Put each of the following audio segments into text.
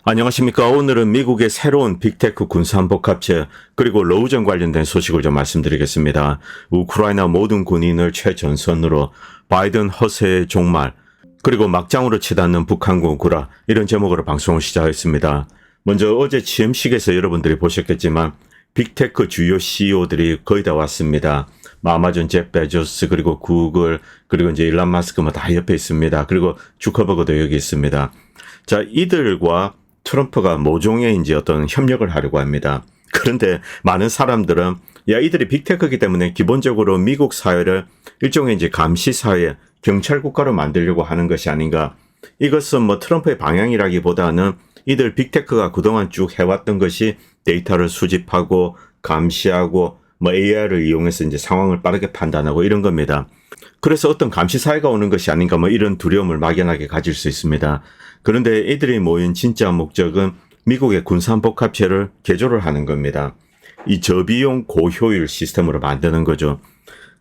안녕하십니까. 오늘은 미국의 새로운 빅테크 군사안보합체 그리고 러우전 관련된 소식을 좀 말씀드리겠습니다. 우크라이나 모든 군인을 최전선으로 바이든 허세의 종말 그리고 막장으로 치닫는 북한군 구라 이런 제목으로 방송을 시작했습니다. 먼저 어제 취임식에서 여러분들이 보셨겠지만 빅테크 주요 CEO들이 거의 다 왔습니다. 아마존 잭 베조스 그리고 구글 그리고 이제 일론 마스크 다 옆에 있습니다. 그리고 주커버그도 여기 있습니다. 자, 이들과 트럼프가 모종의 이제 어떤 협력을 하려고 합니다. 그런데 많은 사람들은 이들이 빅테크이기 때문에 기본적으로 미국 사회를 일종의 이제 감시 사회, 경찰 국가로 만들려고 하는 것이 아닌가. 이것은 트럼프의 방향이라기보다는 이들 빅테크가 그동안 쭉 해왔던 것이 데이터를 수집하고 감시하고 AI를 이용해서 이제 상황을 빠르게 판단하고 이런 겁니다. 그래서 어떤 감시 사회가 오는 것이 아닌가 이런 두려움을 막연하게 가질 수 있습니다. 그런데 이들이 모인 진짜 목적은 미국의 군사안보합체를 개조를 하는 겁니다. 이 저비용 고효율 시스템으로 만드는 거죠.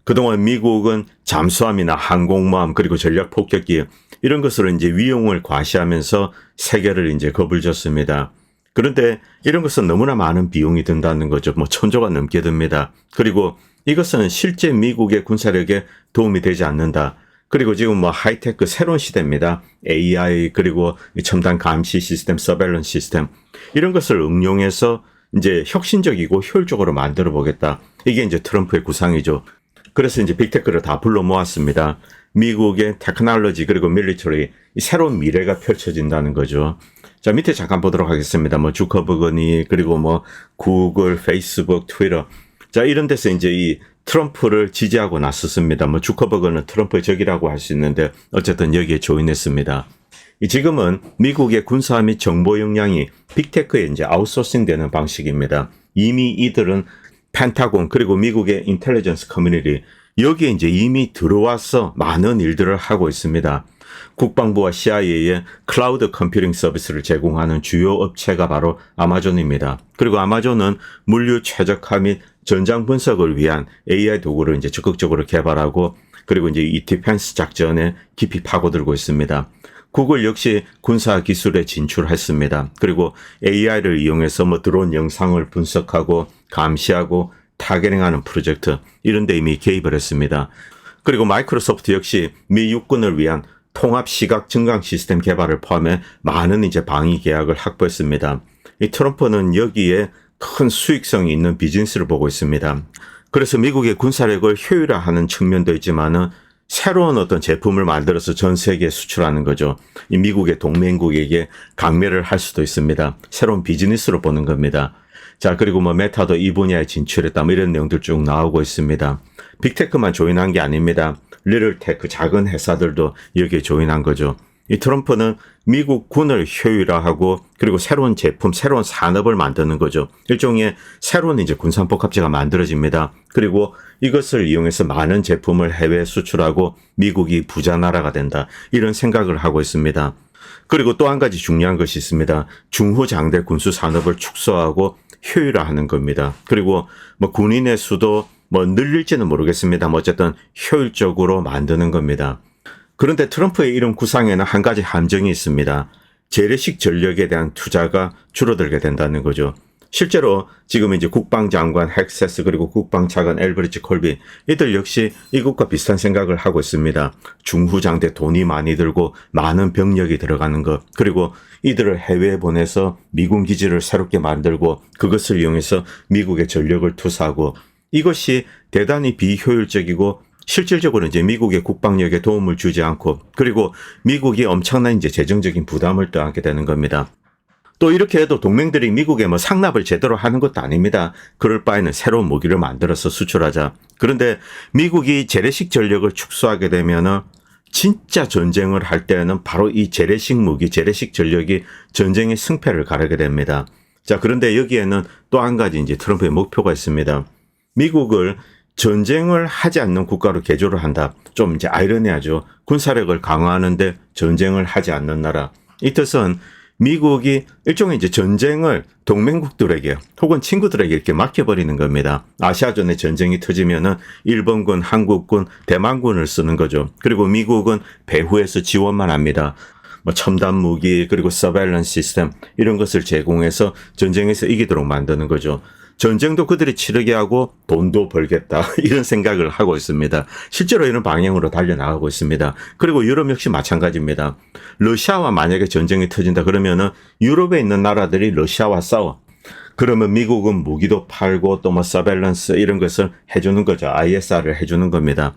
그동안 미국은 잠수함이나 항공모함 그리고 전략폭격기 이런 것으로 이제 위용을 과시하면서 세계를 이제 겁을 줬습니다. 그런데 이런 것은 너무나 많은 비용이 든다는 거죠. 1,000조가 넘게 듭니다. 그리고 이것은 실제 미국의 군사력에 도움이 되지 않는다. 그리고 지금 하이테크 새로운 시대입니다. AI 그리고 첨단 감시 시스템, 서베일런스 시스템 이런 것을 응용해서 이제 혁신적이고 효율적으로 만들어 보겠다. 이게 이제 트럼프의 구상이죠. 그래서 이제 빅테크를 다 불러 모았습니다. 미국의 테크놀로지 그리고 밀리터리 새로운 미래가 펼쳐진다는 거죠. 자, 밑에 잠깐 보도록 하겠습니다. 주커버그니 그리고 구글, 페이스북, 트위터 자, 이런 데서 이제 이 트럼프를 지지하고 나섰습니다. 주커버그는 트럼프의 적이라고 할 수 있는데 어쨌든 여기에 조인했습니다. 지금은 미국의 군사 및 정보 역량이 빅테크에 이제 아웃소싱 되는 방식입니다. 이미 이들은 펜타곤 그리고 미국의 인텔리전스 커뮤니티 여기에 이제 이미 들어와서 많은 일들을 하고 있습니다. 국방부와 CIA의 클라우드 컴퓨팅 서비스를 제공하는 주요 업체가 바로 아마존입니다. 그리고 아마존은 물류 최적화 및 전장 분석을 위한 AI 도구를 이제 적극적으로 개발하고 그리고 이제 이 디펜스 작전에 깊이 파고들고 있습니다. 구글 역시 군사 기술에 진출했습니다. 그리고 AI를 이용해서 드론 영상을 분석하고 감시하고 타겟팅하는 프로젝트 이런 데 이미 개입을 했습니다. 그리고 마이크로소프트 역시 미 육군을 위한 통합 시각 증강 시스템 개발을 포함해 많은 이제 방위 계약을 확보했습니다. 이 트럼프는 여기에 큰 수익성이 있는 비즈니스를 보고 있습니다. 그래서 미국의 군사력을 효율화하는 측면도 있지만은 새로운 어떤 제품을 만들어서 전 세계에 수출하는 거죠. 이 미국의 동맹국에게 강매를 할 수도 있습니다. 새로운 비즈니스로 보는 겁니다. 자, 그리고 메타도 이 분야에 진출했다 이런 내용들 쭉 나오고 있습니다. 빅테크만 조인한 게 아닙니다. 리틀테크 작은 회사들도 여기에 조인한 거죠. 이 트럼프는 미국 군을 효율화하고 그리고 새로운 제품, 새로운 산업을 만드는 거죠. 일종의 새로운 이제 군사안보합체가 만들어집니다. 그리고 이것을 이용해서 많은 제품을 해외 수출하고 미국이 부자 나라가 된다. 이런 생각을 하고 있습니다. 그리고 또 한 가지 중요한 것이 있습니다. 중후장대 군수 산업을 축소하고 효율화하는 겁니다. 그리고 군인의 수도 늘릴지는 모르겠습니다. 어쨌든 효율적으로 만드는 겁니다. 그런데 트럼프의 이런 구상에는 한 가지 함정이 있습니다. 재래식 전력에 대한 투자가 줄어들게 된다는 거죠. 실제로 지금 이제 국방장관 헥세스 그리고 국방차관 엘브리지 콜비 이들 역시 이것과 비슷한 생각을 하고 있습니다. 중후장대 돈이 많이 들고 많은 병력이 들어가는 것 그리고 이들을 해외에 보내서 미군 기지를 새롭게 만들고 그것을 이용해서 미국의 전력을 투사하고 이것이 대단히 비효율적이고 실질적으로 이제 미국의 국방력에 도움을 주지 않고 그리고 미국이 엄청난 이제 재정적인 부담을 떠안게 되는 겁니다. 또 이렇게 해도 동맹들이 미국에 상납을 제대로 하는 것도 아닙니다. 그럴 바에는 새로운 무기를 만들어서 수출하자. 그런데 미국이 재래식 전력을 축소하게 되면은 진짜 전쟁을 할 때는 바로 이 재래식 무기, 재래식 전력이 전쟁의 승패를 가르게 됩니다. 자, 그런데 여기에는 또 한 가지 이제 트럼프의 목표가 있습니다. 미국을 전쟁을 하지 않는 국가로 개조를 한다. 좀 이제 아이러니하죠. 군사력을 강화하는데 전쟁을 하지 않는 나라. 이 뜻은 미국이 일종의 이제 전쟁을 동맹국들에게 혹은 친구들에게 이렇게 맡겨버리는 겁니다. 아시아전에 전쟁이 터지면은 일본군, 한국군, 대만군을 쓰는 거죠. 그리고 미국은 배후에서 지원만 합니다. 뭐 첨단 무기 그리고 서베일런스 시스템 이런 것을 제공해서 전쟁에서 이기도록 만드는 거죠. 전쟁도 그들이 치르게 하고 돈도 벌겠다 이런 생각을 하고 있습니다. 실제로 이런 방향으로 달려나가고 있습니다. 그리고 유럽 역시 마찬가지입니다. 러시아와 만약에 전쟁이 터진다 그러면은 유럽에 있는 나라들이 러시아와 싸워. 그러면 미국은 무기도 팔고 또 뭐 서베일런스 이런 것을 해주는 거죠. ISR을 해주는 겁니다.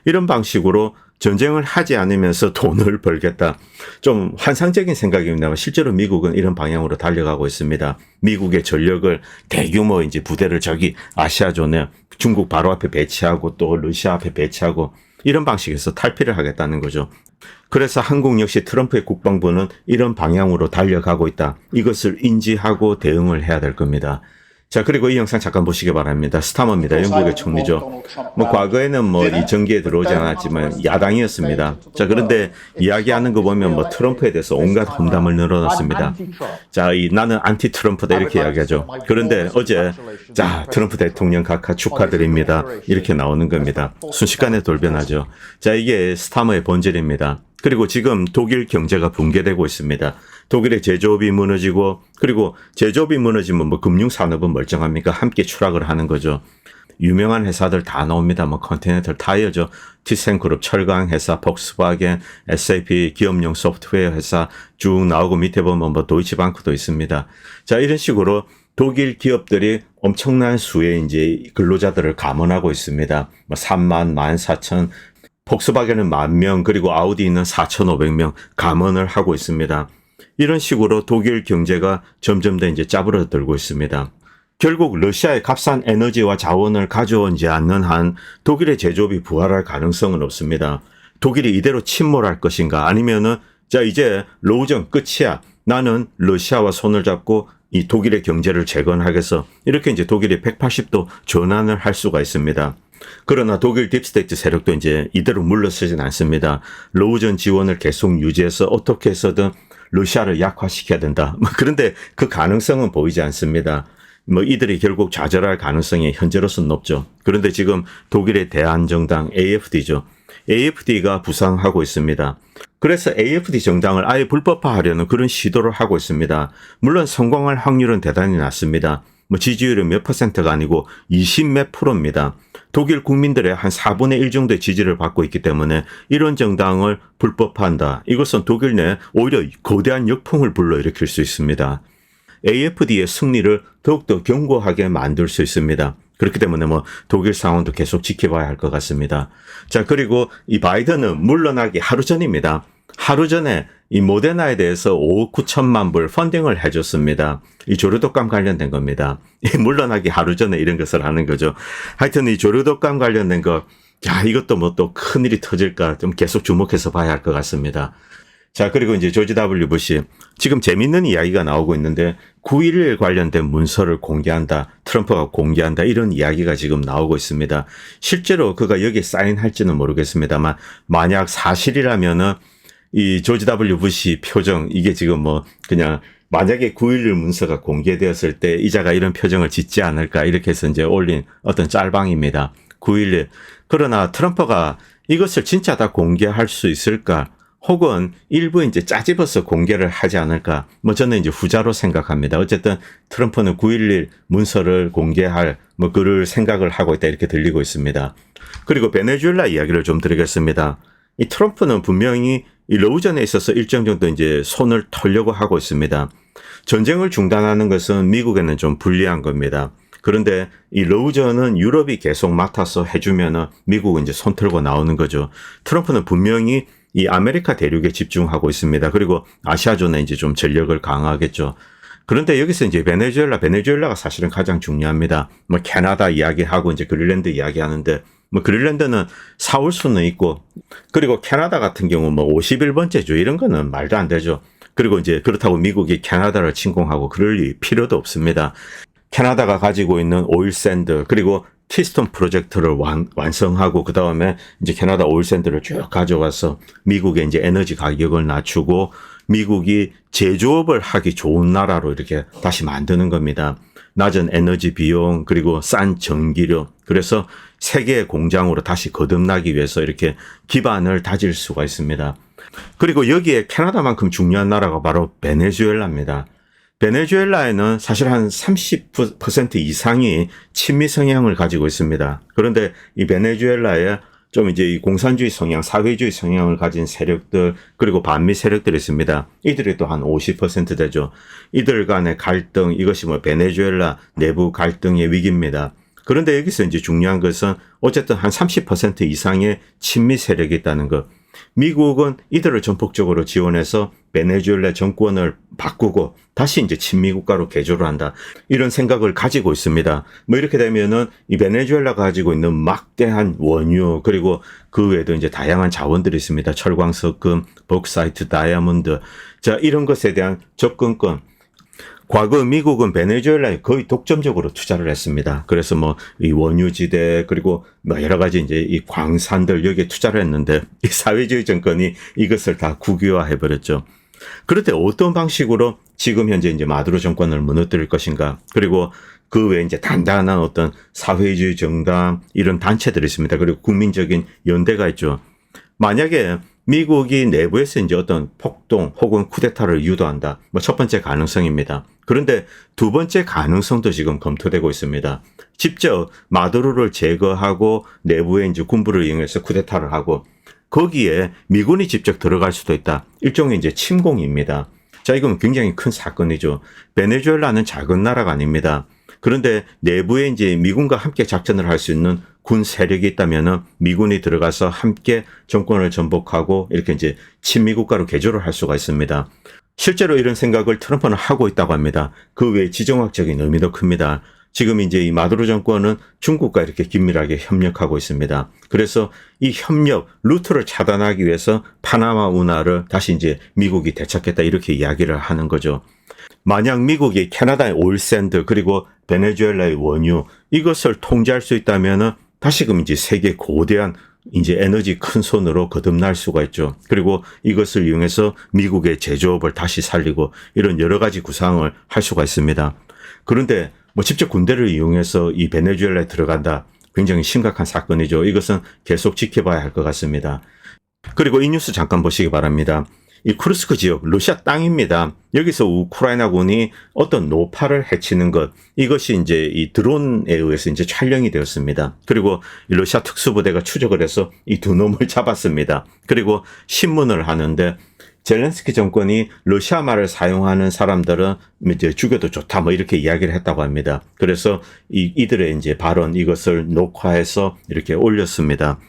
이런 방식으로 전쟁을 하지 않으면서 돈을 벌겠다. 좀 환상적인 생각입니다만 실제로 미국은 이런 방향으로 달려가고 있습니다. 미국의 전력을 대규모 이제 부대를 저기 아시아존에 중국 바로 앞에 배치하고 또 러시아 앞에 배치하고 이런 방식에서 탈피를 하겠다는 거죠. 그래서 한국 역시 트럼프의 국방부는 이런 방향으로 달려가고 있다. 이것을 인지하고 대응을 해야 될 겁니다. 자, 그리고 이 영상 잠깐 보시기 바랍니다. 스타머입니다. 영국의 총리죠. 뭐 과거에는 뭐 이 정계에 들어오지 않았지만 야당이었습니다. 자, 그런데 이야기하는 거 보면 뭐 트럼프에 대해서 온갖 험담을 늘어놨습니다. 자, 나는 안티 트럼프다 이렇게 이야기하죠. 그런데 어제 자, 트럼프 대통령 각하 축하드립니다. 이렇게 나오는 겁니다. 순식간에 돌변하죠. 자, 이게 스타머의 본질입니다. 그리고 지금 독일 경제가 붕괴되고 있습니다. 독일의 제조업이 무너지고 그리고 제조업이 무너지면 뭐 금융산업은 멀쩡합니까? 함께 추락을 하는 거죠. 유명한 회사들 다 나옵니다. 뭐 컨티넨탈 타이어죠. 티센그룹 철강 회사, 폭스바겐, SAP 기업용 소프트웨어 회사 쭉 나오고 밑에 보면 뭐 도이치방크도 있습니다. 자, 이런 식으로 독일 기업들이 엄청난 수의 이제 근로자들을 감원하고 있습니다. 뭐 3만, 14,000 폭스바겐은 10,000명 그리고 아우디는 4,500명 감원을 하고 있습니다. 이런 식으로 독일 경제가 점점 더 이제 짜부러들고 있습니다. 결국 러시아의 값싼 에너지와 자원을 가져오지 않는 한 독일의 제조업이 부활할 가능성은 없습니다. 독일이 이대로 침몰할 것인가 아니면은 자 이제 로우전 끝이야. 나는 러시아와 손을 잡고 이 독일의 경제를 재건하겠어. 이렇게 이제 독일이 180도 전환을 할 수가 있습니다. 그러나 독일 딥스테이트 세력도 이제 이대로 물러서진 않습니다. 로우전 지원을 계속 유지해서 어떻게 해서든 러시아를 약화시켜야 된다. 그런데 그 가능성은 보이지 않습니다. 뭐 이들이 결국 좌절할 가능성이 현재로서는 높죠. 그런데 지금 독일의 대한정당 AFD죠. AFD가 부상하고 있습니다. 그래서 AFD 정당을 아예 불법화하려는 그런 시도를 하고 있습니다. 물론 성공할 확률은 대단히 낮습니다. 뭐 지지율은 몇 퍼센트가 아니고 20몇 프로입니다. 독일 국민들의 한 4분의 1 정도의 지지를 받고 있기 때문에 이런 정당을 불법화한다. 이것은 독일 내 오히려 거대한 역풍을 불러일으킬 수 있습니다. AFD의 승리를 더욱더 견고하게 만들 수 있습니다. 그렇기 때문에 뭐 독일 상황도 계속 지켜봐야 할 것 같습니다. 자, 그리고 이 바이든은 물러나기 하루 전입니다. 하루 전에 이 모데나에 대해서 5억 9천만 불 펀딩을 해줬습니다. 이 조류독감 관련된 겁니다. 물러나기 하루 전에 이런 것을 하는 거죠. 하여튼 이 조류독감 관련된 거, 야, 이것도 뭐 또 큰일이 터질까 좀 계속 주목해서 봐야 할 것 같습니다. 자, 그리고 이제 조지 W 부시. 지금 재밌는 이야기가 나오고 있는데 9.11 관련된 문서를 공개한다. 트럼프가 공개한다. 이런 이야기가 지금 나오고 있습니다. 실제로 그가 여기에 사인할지는 모르겠습니다만 만약 사실이라면은 이 조지 W 부시 표정 이게 지금 뭐 그냥 만약에 9.11 문서가 공개되었을 때 이자가 이런 표정을 짓지 않을까 이렇게 해서 이제 올린 어떤 짤방입니다. 9.11. 그러나 트럼프가 이것을 진짜 다 공개할 수 있을까? 혹은 일부 이제 짜집어서 공개를 하지 않을까? 뭐 저는 이제 후자로 생각합니다. 어쨌든 트럼프는 9.11 문서를 공개할 뭐 그럴 생각을 하고 있다 이렇게 들리고 있습니다. 그리고 베네수엘라 이야기를 좀 드리겠습니다. 이 트럼프는 분명히 이 로우전에 있어서 일정 정도 이제 손을 털려고 하고 있습니다. 전쟁을 중단하는 것은 미국에는 좀 불리한 겁니다. 그런데 이 로우전은 유럽이 계속 맡아서 해주면은 미국은 이제 손 털고 나오는 거죠. 트럼프는 분명히 이 아메리카 대륙에 집중하고 있습니다. 그리고 아시아존에 이제 좀 전력을 강화하겠죠. 그런데 여기서 이제 베네수엘라가 사실은 가장 중요합니다. 뭐 캐나다 이야기하고 이제 그린란드 이야기하는데 뭐 그린란드는 사올 수는 있고 그리고 캐나다 같은 경우 뭐 51번째죠. 이런 거는 말도 안 되죠. 그리고 이제 그렇다고 미국이 캐나다를 침공하고 그럴 필요도 없습니다. 캐나다가 가지고 있는 오일 샌드 그리고 키스톤 프로젝트를 완성하고 그 다음에 이제 캐나다 오일 샌드를 쭉 가져와서 미국의 이제 에너지 가격을 낮추고 미국이 제조업을 하기 좋은 나라로 이렇게 다시 만드는 겁니다. 낮은 에너지 비용 그리고 싼 전기료, 그래서 세계의 공장으로 다시 거듭나기 위해서 이렇게 기반을 다질 수가 있습니다. 그리고 여기에 캐나다만큼 중요한 나라가 바로 베네수엘라입니다. 베네수엘라에는 사실 한 30% 이상이 친미 성향을 가지고 있습니다. 그런데 이 베네수엘라에 좀 이제 이 공산주의 성향, 사회주의 성향을 가진 세력들, 그리고 반미 세력들이 있습니다. 이들이 또 한 50% 되죠. 이들 간의 갈등, 이것이 뭐 베네수엘라 내부 갈등의 위기입니다. 그런데 여기서 이제 중요한 것은 어쨌든 한 30% 이상의 친미 세력이 있다는 것. 미국은 이들을 전폭적으로 지원해서 베네수엘라 정권을 바꾸고 다시 이제 친미 국가로 개조를 한다. 이런 생각을 가지고 있습니다. 뭐 이렇게 되면은 이 베네수엘라가 가지고 있는 막대한 원유, 그리고 그 외에도 이제 다양한 자원들이 있습니다. 철광, 석금, 복사이트, 다이아몬드. 자, 이런 것에 대한 접근권. 과거 미국은 베네수엘라에 거의 독점적으로 투자를 했습니다. 그래서 뭐 이 원유지대 그리고 뭐 여러 가지 이제 이 광산들 여기에 투자를 했는데 이 사회주의 정권이 이것을 다 국유화해 버렸죠. 그런데 어떤 방식으로 지금 현재 이제 마두로 정권을 무너뜨릴 것인가? 그리고 그 외에 이제 단단한 어떤 사회주의 정당 이런 단체들이 있습니다. 그리고 국민적인 연대가 있죠. 만약에 미국이 내부에서 이제 어떤 폭동 혹은 쿠데타를 유도한다. 뭐 첫 번째 가능성입니다. 그런데 두 번째 가능성도 지금 검토되고 있습니다. 직접 마두로를 제거하고 내부에 이제 군부를 이용해서 쿠데타를 하고 거기에 미군이 직접 들어갈 수도 있다. 일종의 이제 침공입니다. 자, 이건 굉장히 큰 사건이죠. 베네수엘라는 작은 나라가 아닙니다. 그런데 내부에 이제 미군과 함께 작전을 할 수 있는 군 세력이 있다면은 미군이 들어가서 함께 정권을 전복하고 이렇게 이제 친미 국가로 개조를 할 수가 있습니다. 실제로 이런 생각을 트럼프는 하고 있다고 합니다. 그 외에 지정학적인 의미도 큽니다. 지금 이제 이 마두로 정권은 중국과 이렇게 긴밀하게 협력하고 있습니다. 그래서 이 협력, 루트를 차단하기 위해서 파나마 운하를 다시 이제 미국이 되찾겠다 이렇게 이야기를 하는 거죠. 만약 미국이 캐나다의 올샌드 그리고 베네수엘라의 원유 이것을 통제할 수 있다면은 다시금 이제 세계 고대한 이제 에너지 큰 손으로 거듭날 수가 있죠. 그리고 이것을 이용해서 미국의 제조업을 다시 살리고 이런 여러 가지 구상을 할 수가 있습니다. 그런데 뭐 직접 군대를 이용해서 이 베네수엘라에 들어간다. 굉장히 심각한 사건이죠. 이것은 계속 지켜봐야 할 것 같습니다. 그리고 이 뉴스 잠깐 보시기 바랍니다. 이 쿠르스크 지역, 러시아 땅입니다. 여기서 우크라이나군이 어떤 노파를 해치는 것, 이것이 이제 이 드론에 의해서 이제 촬영이 되었습니다. 그리고 이 러시아 특수부대가 추적을 해서 이 두 놈을 잡았습니다. 그리고 신문을 하는데 젤렌스키 정권이 러시아 말을 사용하는 사람들은 이제 죽여도 좋다 뭐 이렇게 이야기를 했다고 합니다. 그래서 이들의 이제 발언 이것을 녹화해서 이렇게 올렸습니다.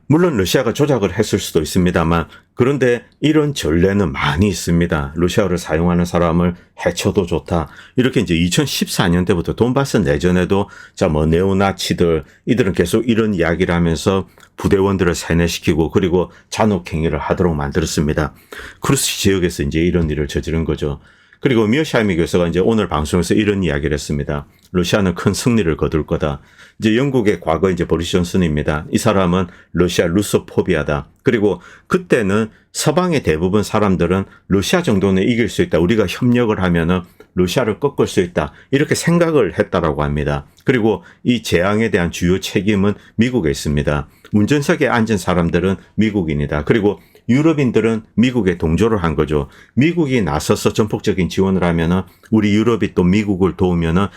물론 러시아가 조작을 했을 수도 있습니다만 그런데 이런 전례는 많이 있습니다. 러시아어를 사용하는 사람을 해쳐도 좋다. 이렇게 이제 2014년대부터 돈바스 내전에도 뭐 네오나치들 이들은 계속 이런 이야기를 하면서 부대원들을 세뇌시키고 그리고 잔혹행위를 하도록 만들었습니다. 크루스 지역에서 이제 이런 일을 저지른 거죠. 그리고 미어샤이미 교수가 이제 오늘 방송에서 이런 이야기를 했습니다. 러시아는 큰 승리를 거둘 거다. 이제 영국의 과거 이제 보리스 존슨입니다. 이 사람은 러시아 루소포비아다. 그리고 그때는 서방의 대부분 사람들은 러시아 정도는 이길 수 있다. 우리가 협력을 하면은 러시아를 꺾을 수 있다. 이렇게 생각을 했다라고 합니다. 그리고 이 재앙에 대한 주요 책임은 미국에 있습니다. 운전석에 앉은 사람들은 미국인이다. 그리고 유럽인들은 미국에 동조를 한 거죠. 미국이 나서서 전폭적인 지원을 하면은 우리 유럽이 또 미국을 도우면은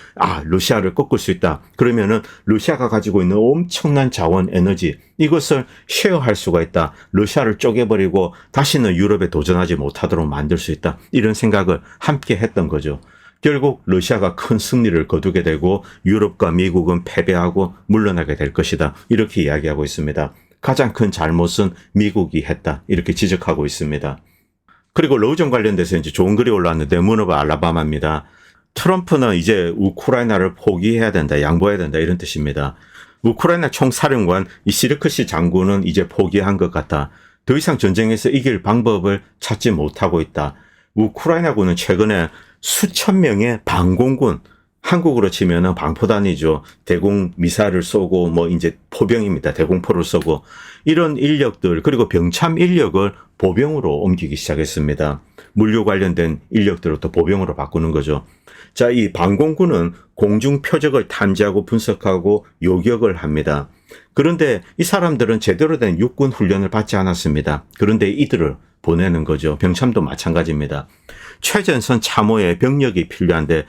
러시아를 꺾을 수 있다. 그러면은 러시아가 가지고 있는 엄청난 자원 에너지 이것을 쉐어할 수가 있다. 러시아를 쪼개버리고 다시는 유럽에 도전하지 못하도록 만들 수 있다. 이런 생각을 함께 했던 거죠. 결국 러시아가 큰 승리를 거두게 되고 유럽과 미국은 패배하고 물러나게 될 것이다. 이렇게 이야기하고 있습니다. 가장 큰 잘못은 미국이 했다. 이렇게 지적하고 있습니다. 그리고 로우전 관련돼서 이제 좋은 글이 올라왔는데 문 오브 알라바마입니다. 트럼프는 이제 우크라이나를 포기해야 된다. 양보해야 된다. 이런 뜻입니다. 우크라이나 총사령관 이 시르크시 장군은 이제 포기한 것 같다. 더 이상 전쟁에서 이길 방법을 찾지 못하고 있다. 우크라이나군은 최근에 수천 명의 반공군 한국으로 치면은 방포단이죠. 대공 미사를 쏘고 뭐 이제 포병입니다. 대공포를 쏘고 이런 인력들 그리고 병참 인력을 보병으로 옮기기 시작했습니다. 물류 관련된 인력들을 또 보병으로 바꾸는 거죠. 자, 이 방공군은 공중 표적을 탐지하고 분석하고 요격을 합니다. 그런데 이 사람들은 제대로 된 육군 훈련을 받지 않았습니다. 그런데 이들을 보내는 거죠. 병참도 마찬가지입니다. 최전선 참호에 병력이 필요한데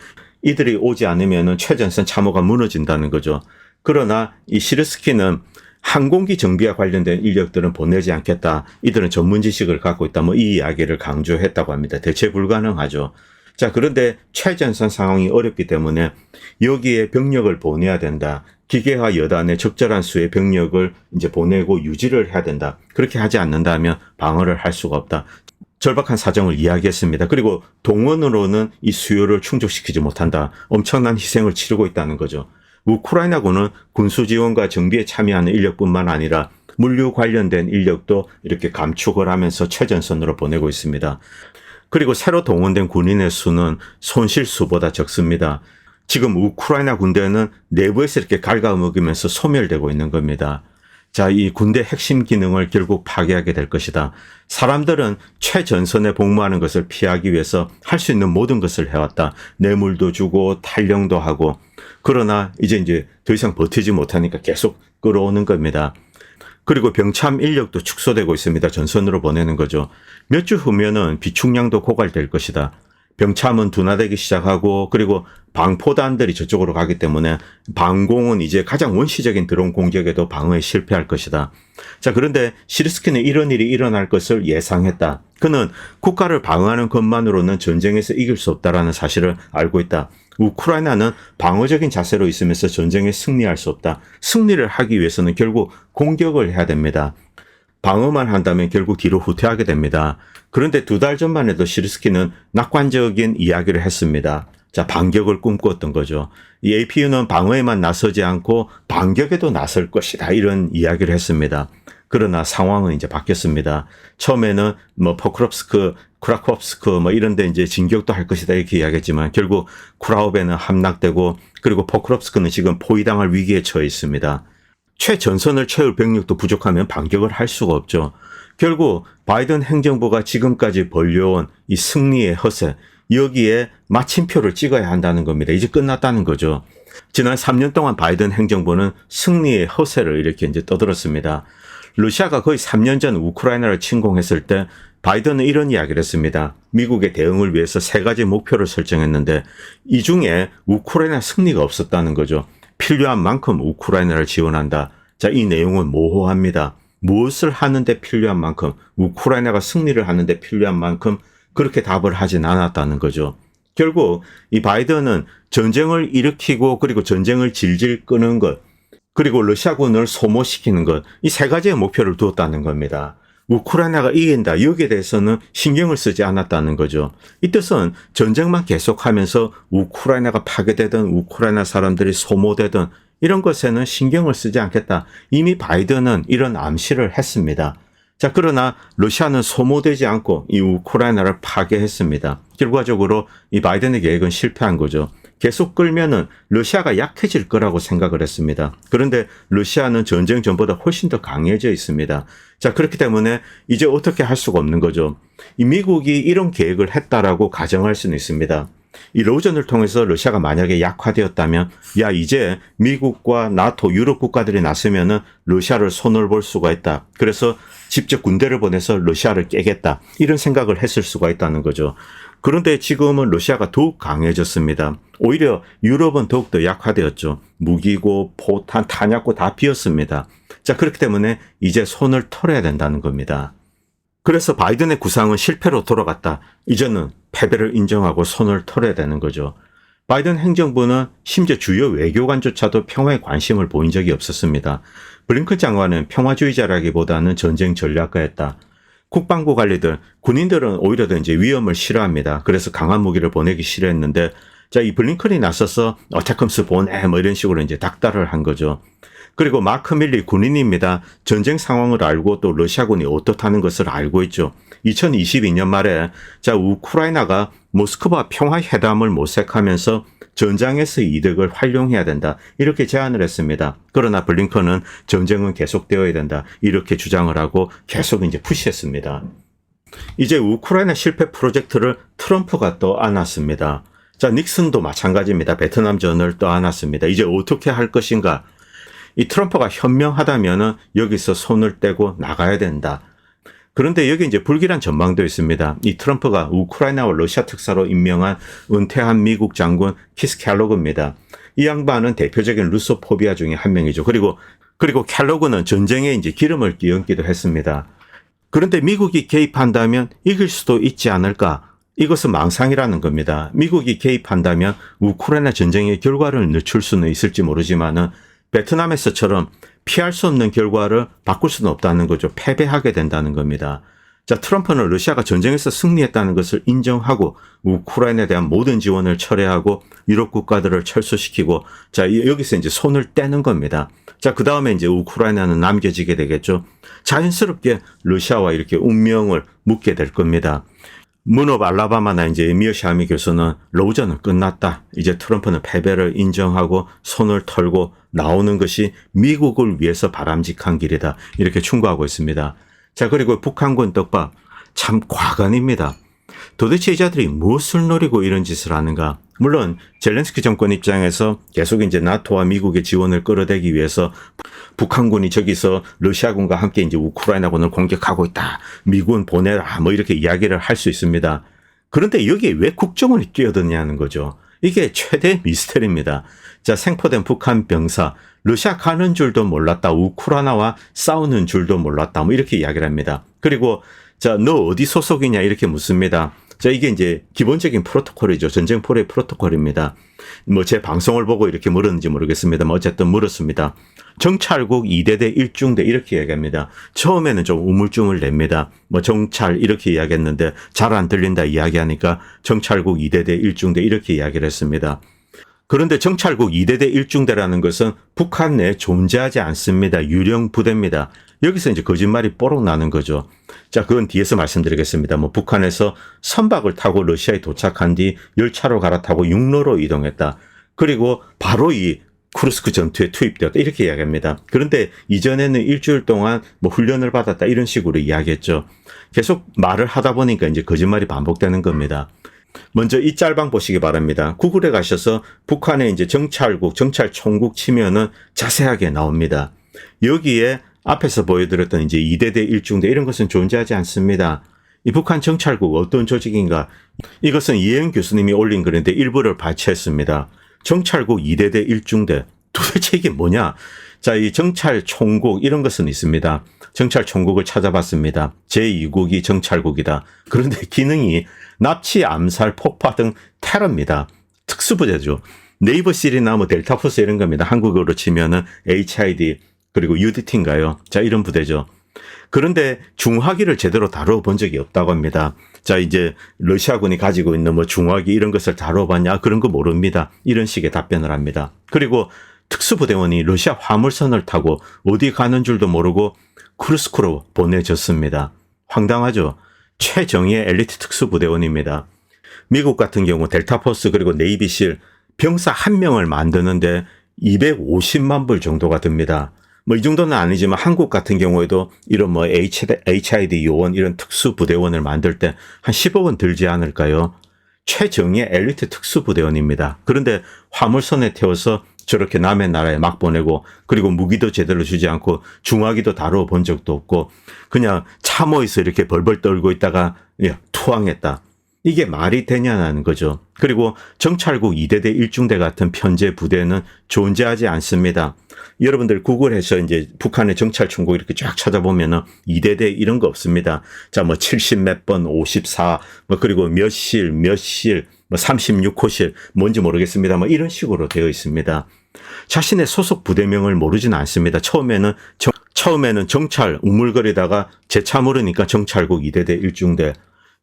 이들이 오지 않으면 최전선 참호가 무너진다는 거죠. 그러나 이 시르스키는 항공기 정비와 관련된 인력들은 보내지 않겠다. 이들은 전문 지식을 갖고 있다. 뭐 이 이야기를 강조했다고 합니다. 대체 불가능하죠. 자, 그런데 최전선 상황이 어렵기 때문에 여기에 병력을 보내야 된다. 기계화 여단에 적절한 수의 병력을 이제 보내고 유지를 해야 된다. 그렇게 하지 않는다면 방어를 할 수가 없다. 절박한 사정을 이야기했습니다. 그리고 동원으로는 이 수요를 충족시키지 못한다. 엄청난 희생을 치르고 있다는 거죠. 우크라이나군은 군수 지원과 정비에 참여하는 인력뿐만 아니라 물류 관련된 인력도 이렇게 감축을 하면서 최전선으로 보내고 있습니다. 그리고 새로 동원된 군인의 수는 손실 수보다 적습니다. 지금 우크라이나 군대는 내부에서 이렇게 갉아먹으면서 소멸되고 있는 겁니다. 자, 이 군대 핵심 기능을 결국 파괴하게 될 것이다. 사람들은 최전선에 복무하는 것을 피하기 위해서 할 수 있는 모든 것을 해왔다. 뇌물도 주고 탈영도 하고. 그러나 이제 더 이상 버티지 못하니까 계속 끌어오는 겁니다. 그리고 병참 인력도 축소되고 있습니다. 전선으로 보내는 거죠. 몇 주 후면은 비축량도 고갈될 것이다. 병참은 둔화되기 시작하고 그리고 방포단들이 저쪽으로 가기 때문에 방공은 이제 가장 원시적인 드론 공격에도 방어에 실패할 것이다. 자, 그런데 시르스키는 이런 일이 일어날 것을 예상했다. 그는 국가를 방어하는 것만으로는 전쟁에서 이길 수 없다라는 사실을 알고 있다. 우크라이나는 방어적인 자세로 있으면서 전쟁에 승리할 수 없다. 승리를 하기 위해서는 결국 공격을 해야 됩니다. 방어만 한다면 결국 뒤로 후퇴하게 됩니다. 그런데 2달 전만 해도 시르스키는 낙관적인 이야기를 했습니다. 자, 반격을 꿈꾸었던 거죠. 이 APU는 방어에만 나서지 않고 반격에도 나설 것이다. 이런 이야기를 했습니다. 그러나 상황은 이제 바뀌었습니다. 처음에는 뭐 포크롭스크, 크라코프스크 뭐 이런 데 이제 진격도 할 것이다 이렇게 이야기했지만 결국 쿠라우베는 함락되고 그리고 포크롭스크는 지금 포위당할 위기에 처해 있습니다. 최전선을 채울 병력도 부족하면 반격을 할 수가 없죠. 결국 바이든 행정부가 지금까지 벌려온 이 승리의 허세, 여기에 마침표를 찍어야 한다는 겁니다. 이제 끝났다는 거죠. 지난 3년 동안 바이든 행정부는 승리의 허세를 이렇게 이제 떠들었습니다. 러시아가 거의 3년 전 우크라이나를 침공했을 때 바이든은 이런 이야기를 했습니다. 미국의 대응을 위해서 3가지 목표를 설정했는데 이 중에 우크라이나 승리가 없었다는 거죠. 필요한 만큼 우크라이나를 지원한다. 자, 이 내용은 모호합니다. 무엇을 하는데 필요한 만큼, 우크라이나가 승리를 하는데 필요한 만큼 그렇게 답을 하진 않았다는 거죠. 결국 이 바이든은 전쟁을 일으키고 그리고 전쟁을 질질 끄는 것, 그리고 러시아군을 소모시키는 것, 이 3가지의 목표를 두었다는 겁니다. 우크라이나가 이긴다. 여기에 대해서는 신경을 쓰지 않았다는 거죠. 이 뜻은 전쟁만 계속하면서 우크라이나가 파괴되든 우크라이나 사람들이 소모되든 이런 것에는 신경을 쓰지 않겠다. 이미 바이든은 이런 암시를 했습니다. 자, 그러나 러시아는 소모되지 않고 이 우크라이나를 파괴했습니다. 결과적으로 이 바이든의 계획은 실패한 거죠. 계속 끌면은 러시아가 약해질 거라고 생각을 했습니다. 그런데 러시아는 전쟁 전보다 훨씬 더 강해져 있습니다. 자, 그렇기 때문에 이제 어떻게 할 수가 없는 거죠. 이 미국이 이런 계획을 했다라고 가정할 수는 있습니다. 이 로전을 통해서 러시아가 만약에 약화되었다면 야, 이제 미국과 나토, 유럽 국가들이 나서면은 러시아를 손을 볼 수가 있다. 그래서 직접 군대를 보내서 러시아를 깨겠다. 이런 생각을 했을 수가 있다는 거죠. 그런데 지금은 러시아가 더욱 강해졌습니다. 오히려 유럽은 더욱더 약화되었죠. 무기고 포탄, 탄약고 다 비었습니다. 자, 그렇기 때문에 이제 손을 털어야 된다는 겁니다. 그래서 바이든의 구상은 실패로 돌아갔다. 이제는 패배를 인정하고 손을 털어야 되는 거죠. 바이든 행정부는 심지어 주요 외교관조차도 평화에 관심을 보인 적이 없었습니다. 블링컨 장관은 평화주의자라기보다는 전쟁 전략가였다. 국방부 관리들, 군인들은 오히려 더 이제 위험을 싫어합니다. 그래서 강한 무기를 보내기 싫어했는데, 자, 이 블링컨이 나서서 어택컴스 보내 뭐 이런 식으로 이제 닥달을 한 거죠. 그리고 마크 밀리 군인입니다. 전쟁 상황을 알고 또 러시아군이 어떻다는 것을 알고 있죠. 2022년 말에 자, 우크라이나가 모스크바 평화회담을 모색하면서 전장에서의 이득을 활용해야 된다. 이렇게 제안을 했습니다. 그러나 블링컨은 전쟁은 계속되어야 된다. 이렇게 주장을 하고 계속 이제 푸시했습니다. 이제 우크라이나 실패 프로젝트를 트럼프가 또 안았습니다. 자, 닉슨도 마찬가지입니다. 베트남전을 또 안았습니다. 이제 어떻게 할 것인가? 이 트럼프가 현명하다면은 여기서 손을 떼고 나가야 된다. 그런데 여기 이제 불길한 전망도 있습니다. 이 트럼프가 우크라이나와 러시아 특사로 임명한 은퇴한 미국 장군 키스 켈로그입니다. 이 양반은 대표적인 루소포비아 중에 한 명이죠. 그리고 켈로그는 전쟁에 이제 기름을 끼얹기도 했습니다. 그런데 미국이 개입한다면 이길 수도 있지 않을까? 이것은 망상이라는 겁니다. 미국이 개입한다면 우크라이나 전쟁의 결과를 늦출 수는 있을지 모르지만은 베트남에서처럼 피할 수 없는 결과를 바꿀 수는 없다는 거죠. 패배하게 된다는 겁니다. 자, 트럼프는 러시아가 전쟁에서 승리했다는 것을 인정하고 우크라이나에 대한 모든 지원을 철회하고 유럽 국가들을 철수시키고 자, 여기서 이제 손을 떼는 겁니다. 자, 그 다음에 이제 우크라이나는 남겨지게 되겠죠. 자연스럽게 러시아와 이렇게 운명을 묻게 될 겁니다. 문업 알라바마나 이제 에미어 샤미 교수는 로우전은 끝났다. 이제 트럼프는 패배를 인정하고 손을 털고 나오는 것이 미국을 위해서 바람직한 길이다. 이렇게 충고하고 있습니다. 자, 그리고 북한군 떡밥 참 과간입니다. 도대체 이 자들이 무엇을 노리고 이런 짓을 하는가? 물론 젤렌스키 정권 입장에서 계속 이제 나토와 미국의 지원을 끌어대기 위해서 북한군이 저기서 러시아군과 함께 이제 우크라이나군을 공격하고 있다. 미군 보내라. 뭐 이렇게 이야기를 할 수 있습니다. 그런데 여기에 왜 국정원이 끼어드냐는 거죠. 이게 최대 미스터리입니다. 자, 생포된 북한 병사, 러시아 가는 줄도 몰랐다. 우크라이나와 싸우는 줄도 몰랐다. 뭐 이렇게 이야기를 합니다. 그리고 자, 너 어디 소속이냐 이렇게 묻습니다. 자, 이게 이제 기본적인 프로토콜이죠. 전쟁포로의 프로토콜입니다. 뭐 제 방송을 보고 이렇게 물었는지 모르겠습니다만 어쨌든 물었습니다. 정찰국 2대대 1중대 이렇게 이야기합니다. 처음에는 좀 우물쭈물 냅니다. 뭐 정찰 이렇게 이야기했는데 잘 안 들린다 이야기하니까 정찰국 2대대 1중대 이렇게 이야기를 했습니다. 그런데 정찰국 2대대 1중대라는 것은 북한 내에 존재하지 않습니다. 유령 부대입니다. 여기서 이제 거짓말이 뽀록 나는 거죠. 자, 그건 뒤에서 말씀드리겠습니다. 뭐 북한에서 선박을 타고 러시아에 도착한 뒤 열차로 갈아타고 육로로 이동했다. 그리고 바로 이 쿠르스크 전투에 투입되었다. 이렇게 이야기합니다. 그런데 이전에는 일주일 동안 뭐 훈련을 받았다. 이런 식으로 이야기했죠. 계속 말을 하다 보니까 이제 거짓말이 반복되는 겁니다. 먼저 이 짤방 보시기 바랍니다. 구글에 가셔서 북한의 이제 정찰국, 정찰총국 치면은 자세하게 나옵니다. 여기에 앞에서 보여드렸던 이제 2대대 1중대 이런 것은 존재하지 않습니다. 이 북한 정찰국 어떤 조직인가? 이것은 이혜영 교수님이 올린 글인데 일부를 발췌했습니다. 정찰국 2대대 1중대. 도대체 이게 뭐냐? 자, 이 정찰총국 이런 것은 있습니다. 정찰총국을 찾아봤습니다. 제2국이 정찰국이다. 그런데 기능이 납치, 암살, 폭파 등 테러입니다. 특수부대죠. 네이버 시리나 뭐 델타포스 이런 겁니다. 한국어로 치면은 HID 그리고 UDT인가요? 자, 이런 부대죠. 그런데 중화기를 제대로 다뤄본 적이 없다고 합니다. 자, 이제 러시아군이 가지고 있는 뭐 중화기 이런 것을 다뤄봤냐? 그런 거 모릅니다. 이런 식의 답변을 합니다. 그리고 특수부대원이 러시아 화물선을 타고 어디 가는 줄도 모르고 쿠르스크로 보내졌습니다. 황당하죠? 최정예 엘리트 특수부대원입니다. 미국 같은 경우 델타포스 그리고 네이비실 병사 한 명을 만드는데 250만 불 정도가 듭니다. 뭐 이 정도는 아니지만 한국 같은 경우에도 이런 뭐 HID 요원 이런 특수부대원을 만들 때 한 10억 원 들지 않을까요? 최정예 엘리트 특수부대원입니다. 그런데 화물선에 태워서 저렇게 남의 나라에 막 보내고 그리고 무기도 제대로 주지 않고 중화기도 다루어 본 적도 없고 그냥 참호에서 이렇게 벌벌 떨고 있다가 투항했다. 이게 말이 되냐는 거죠. 그리고 정찰국 2대대 1중대 같은 편제 부대는 존재하지 않습니다. 여러분들 구글에서 이제 북한의 정찰총국 이렇게 쫙 찾아보면은 2대대 이런 거 없습니다. 자, 뭐 70 몇 번, 54, 뭐 그리고 몇 실, 뭐 36호실, 뭔지 모르겠습니다. 뭐 이런 식으로 되어 있습니다. 자신의 소속 부대명을 모르지는 않습니다. 처음에는 정찰 우물거리다가 재차 물으니까 정찰국 2대대 1중대.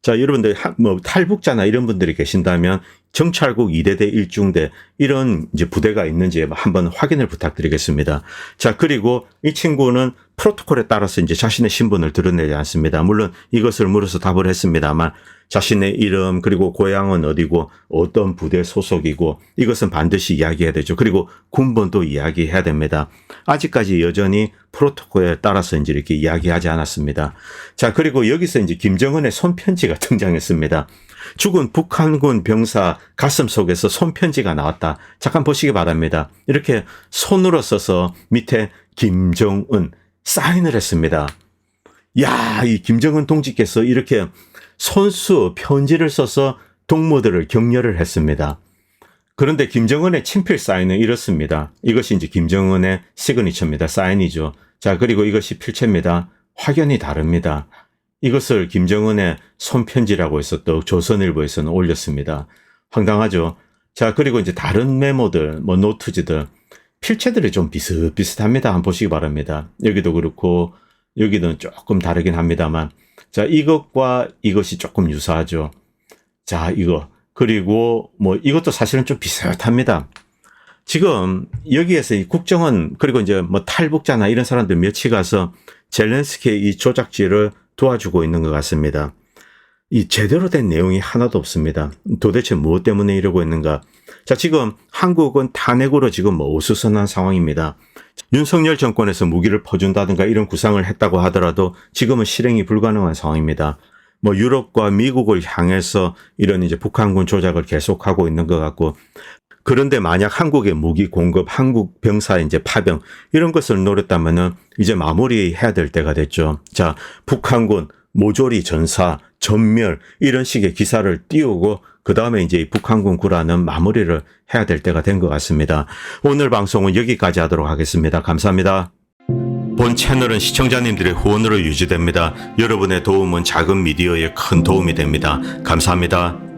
자, 여러분들 뭐 탈북자나 이런 분들이 계신다면 정찰국 2대대 1중대 이런 이제 부대가 있는지 한번 확인을 부탁드리겠습니다. 자, 그리고 이 친구는 프로토콜에 따라서 이제 자신의 신분을 드러내지 않습니다. 물론 이것을 물어서 답을 했습니다만 자신의 이름 그리고 고향은 어디고 어떤 부대 소속이고 이것은 반드시 이야기해야 되죠. 그리고 군번도 이야기해야 됩니다. 아직까지 여전히 프로토콜에 따라서 이제 이렇게 이야기하지 않았습니다. 자, 그리고 여기서 이제 김정은의 손편지가 등장했습니다. 죽은 북한군 병사 가슴 속에서 손편지가 나왔다. 잠깐 보시기 바랍니다. 이렇게 손으로 써서 밑에 김정은 사인을 했습니다. 야, 이 김정은 동지께서 이렇게 손수 편지를 써서 동무들을 격려를 했습니다. 그런데 김정은의 친필 사인은 이렇습니다. 이것이 이제 김정은의 시그니처입니다. 사인이죠. 자, 그리고 이것이 필체입니다. 확연히 다릅니다. 이것을 김정은의 손편지라고 해서 또 조선일보에서는 올렸습니다. 황당하죠. 자, 그리고 이제 다른 메모들, 뭐 노트지들, 필체들이 좀 비슷비슷합니다. 한번 보시기 바랍니다. 여기도 그렇고 여기는 조금 다르긴 합니다만, 자, 이것과 이것이 조금 유사하죠. 자, 이거. 그리고 뭐 이것도 사실은 좀 비슷합니다. 지금 여기에서 이 국정원 그리고 이제 뭐 탈북자나 이런 사람들 몇이 가서 젤렌스키의 이 조작질을 도와주고 있는 것 같습니다. 이 제대로 된 내용이 하나도 없습니다. 도대체 무엇 때문에 이러고 있는가? 자, 지금 한국은 탄핵으로 지금 뭐 어수선한 상황입니다. 윤석열 정권에서 무기를 퍼준다든가 이런 구상을 했다고 하더라도 지금은 실행이 불가능한 상황입니다. 뭐 유럽과 미국을 향해서 이런 이제 북한군 조작을 계속하고 있는 것 같고, 그런데 만약 한국의 무기 공급, 한국 병사의 이제 파병 이런 것을 노렸다면은 이제 마무리해야 될 때가 됐죠. 자, 북한군 모조리 전사, 전멸 이런 식의 기사를 띄우고 그 다음에 이제 북한군 구라는 마무리를 해야 될 때가 된 것 같습니다. 오늘 방송은 여기까지 하도록 하겠습니다. 감사합니다. 본 채널은 시청자님들의 후원으로 유지됩니다. 여러분의 도움은 작은 미디어에 큰 도움이 됩니다. 감사합니다.